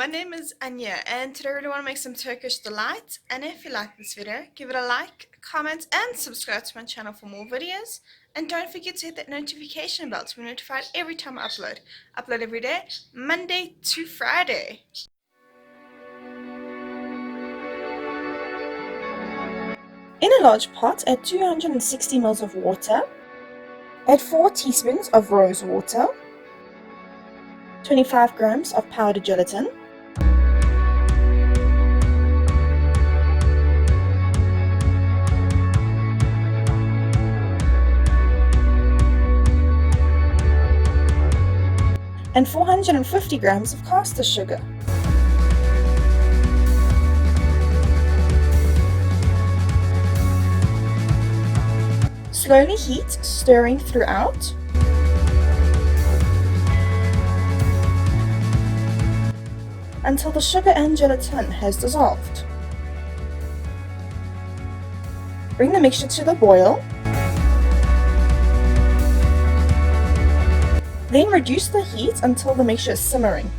my name is Anya and today we want to make some Turkish delight, and if you like this video, give it a like, comment and subscribe to my channel for more videos, and don't forget to hit that notification bell to be notified every time I upload. Upload every day, Monday to Friday. In a large pot, add 260 ml of water, add 4 teaspoons of rose water, 25 grams of powdered gelatin, and 450 grams of caster sugar. Slowly heat, stirring throughout. Until the sugar and gelatin has dissolved. Bring the mixture to the boil. Then reduce the heat until the mixture is simmering.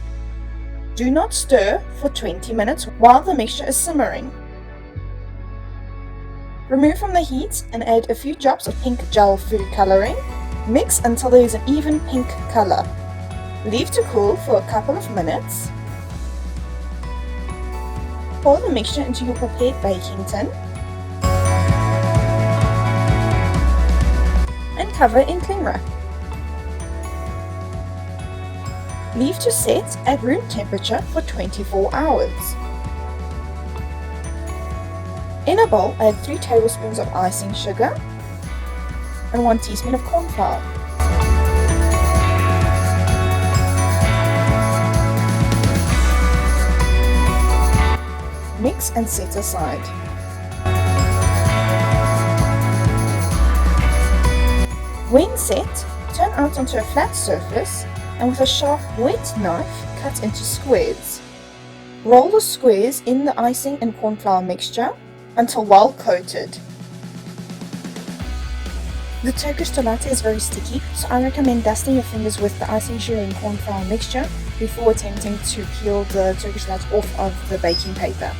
Do not stir for 20 minutes while the mixture is simmering. Remove from the heat and add a few drops of pink gel food coloring. Mix until there is an even pink color. Leave to cool for a couple of minutes. Pour the mixture into your prepared baking tin and cover in cling wrap. Leave to set at room temperature for 24 hours. In a bowl, add 3 tablespoons of icing sugar and 1 teaspoon of corn flour. Mix and set aside. When set, turn out onto a flat surface and with a sharp wet knife cut into squares. Roll the squares in the icing and corn flour mixture until well coated. The Turkish delight is very sticky, so I recommend dusting your fingers with the icing sugar and corn flour mixture before attempting to peel the Turkish delight off of the baking paper.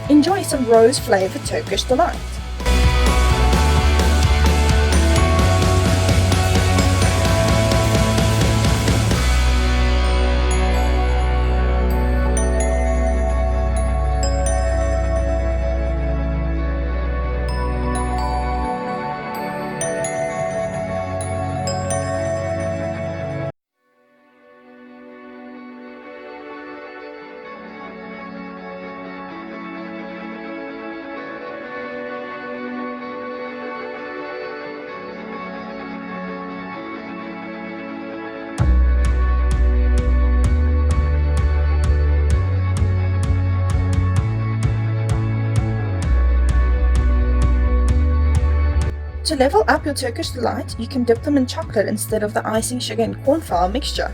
Enjoy some rose-flavored Turkish delight. To level up your Turkish delight, you can dip them in chocolate instead of the icing sugar and corn flour mixture.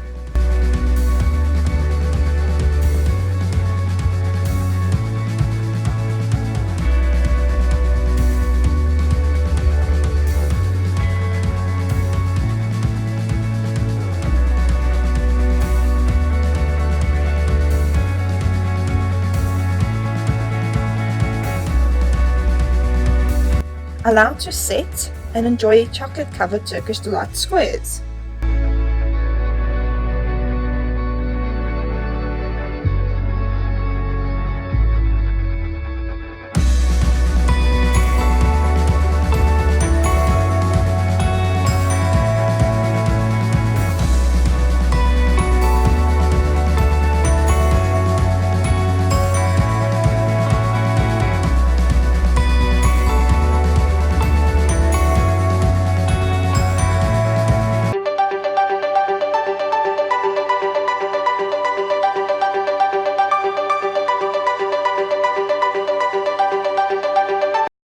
Allow to set and enjoy chocolate-covered Turkish delight squares.